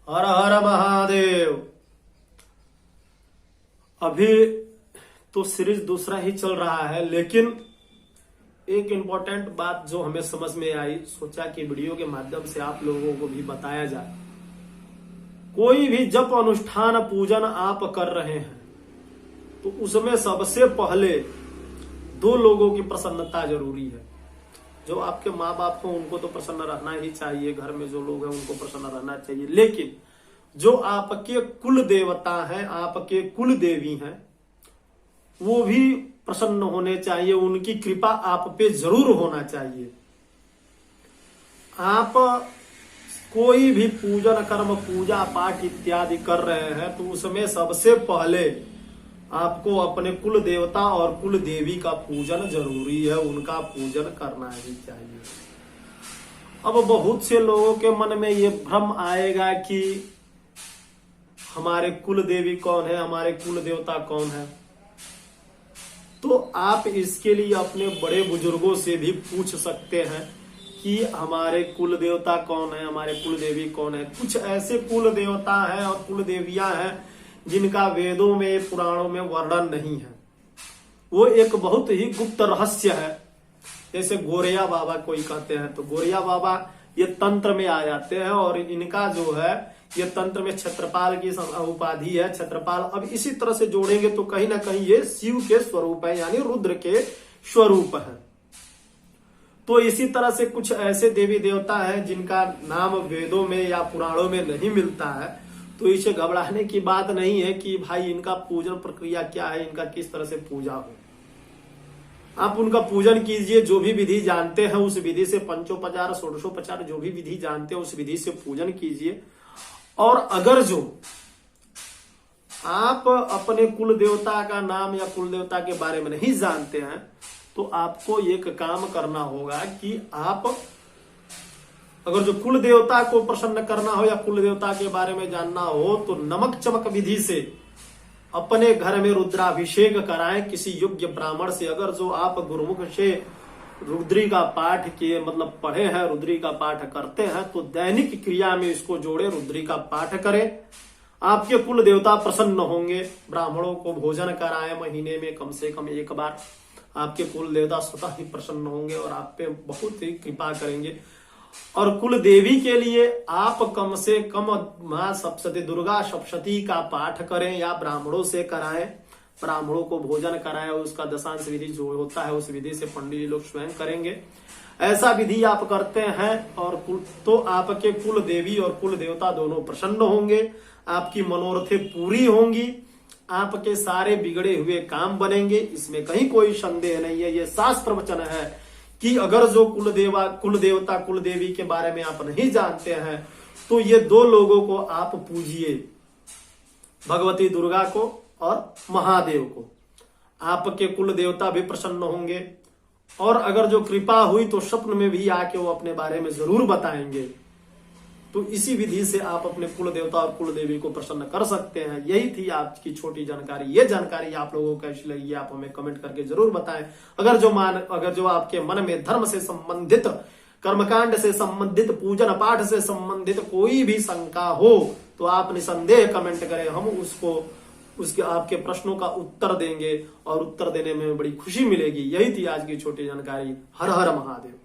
हर हर महादेव। अभी तो सीरीज दूसरा ही चल रहा है, लेकिन एक इम्पोर्टेंट बात जो हमें समझ में आई, सोचा कि वीडियो के माध्यम से आप लोगों को भी बताया जाए। कोई भी जप अनुष्ठान पूजन आप कर रहे हैं तो उसमें सबसे पहले दो लोगों की प्रसन्नता जरूरी है। जो आपके माँ बाप हो उनको तो प्रसन्न रहना ही चाहिए, घर में जो लोग हैं उनको प्रसन्न रहना चाहिए, लेकिन जो आपके कुल देवता हैं, आपके कुल देवी हैं, वो भी प्रसन्न होने चाहिए, उनकी कृपा आप पे जरूर होना चाहिए। आप कोई भी पूजन कर्म पूजा पाठ इत्यादि कर रहे हैं तो उसमें सबसे पहले आपको अपने कुल देवता और कुल देवी का पूजन जरूरी है, उनका पूजन करना ही चाहिए। अब बहुत से लोगों के मन में ये भ्रम आएगा कि हमारे कुल देवी कौन है, हमारे कुल देवता कौन है। तो आप इसके लिए अपने बड़े बुजुर्गों से भी पूछ सकते हैं कि हमारे कुल देवता कौन है, हमारे कुल देवी कौन है। कुछ ऐसे कुल देवता हैं और कुल देवियां हैं जिनका वेदों में पुराणों में वर्णन नहीं है, वो एक बहुत ही गुप्त रहस्य है। जैसे गोरिया बाबा कोई कहते हैं तो गोरिया बाबा ये तंत्र में आ जाते हैं और इनका जो है ये तंत्र में क्षेत्रपाल की उपाधि है, क्षेत्रपाल। अब इसी तरह से जोड़ेंगे तो कहीं ना कहीं ये शिव के स्वरूप है, यानी रुद्र के स्वरूप है। तो इसी तरह से कुछ ऐसे देवी देवता हैं जिनका नाम वेदों में या पुराणों में नहीं मिलता है, तो इसे घबराने की बात नहीं है कि भाई इनका पूजन प्रक्रिया क्या है, इनका किस तरह से पूजा हो। आप उनका पूजन कीजिए, जो भी विधि जानते हैं उस विधि से, पंचोपचार षोडशोपचार जो भी विधि जानते हैं उस विधि से पूजन कीजिए। और अगर जो आप अपने कुल देवता का नाम या कुल देवता के बारे में नहीं जानते हैं तो आपको एक काम करना होगा कि आप अगर जो कुल देवता को प्रसन्न करना हो या कुल देवता के बारे में जानना हो तो नमक चमक विधि से अपने घर में रुद्राभिषेक कराएं किसी योग्य ब्राह्मण से। अगर जो आप गुरुमुख से रुद्री का पाठ किए, मतलब पढ़े हैं, रुद्री का पाठ करते हैं, तो दैनिक क्रिया में इसको जोड़े, रुद्री का पाठ करें। आपके कुल देवता प्रसन्न होंगे। ब्राह्मणों को भोजन कराएं महीने में कम से कम एक बार, आपके कुल देवता स्वतः ही प्रसन्न होंगे और आप पे बहुत ही कृपा करेंगे। और कुल देवी के लिए आप कम से कम मां सप्तशती, दुर्गा सप्तशती का पाठ करें या ब्राह्मणों से कराएं, ब्राह्मणों को भोजन कराएं। उसका दशांश विधि जो होता है उस विधि से पंडित जी लोग स्वयं करेंगे। ऐसा विधि आप करते हैं और तो आपके कुल देवी और कुल देवता दोनों प्रसन्न होंगे, आपकी मनोरथें पूरी होंगी, आपके सारे बिगड़े हुए काम बनेंगे। इसमें कहीं कोई संदेह नहीं है। ये शास्त्र वचन है कि अगर जो कुल देवता कुल देवी के बारे में आप नहीं जानते हैं तो ये दो लोगों को आप पूजिए, भगवती दुर्गा को और महादेव को। आपके कुल देवता भी प्रसन्न होंगे और अगर जो कृपा हुई तो स्वप्न में भी आके वो अपने बारे में जरूर बताएंगे। तो इसी विधि से आप अपने कुल देवता और कुल देवी को प्रसन्न कर सकते हैं। यही थी आपकी छोटी जानकारी। ये जानकारी आप लोगों को कैसी लगी आप हमें कमेंट करके जरूर बताएं। अगर जो आपके मन में धर्म से संबंधित, कर्मकांड से संबंधित, पूजन पाठ से संबंधित कोई भी शंका हो तो आप निसंदेह कमेंट करें, हम उसके आपके प्रश्नों का उत्तर देंगे और उत्तर देने में बड़ी खुशी मिलेगी। यही थी आज की छोटी जानकारी। हर हर महादेव।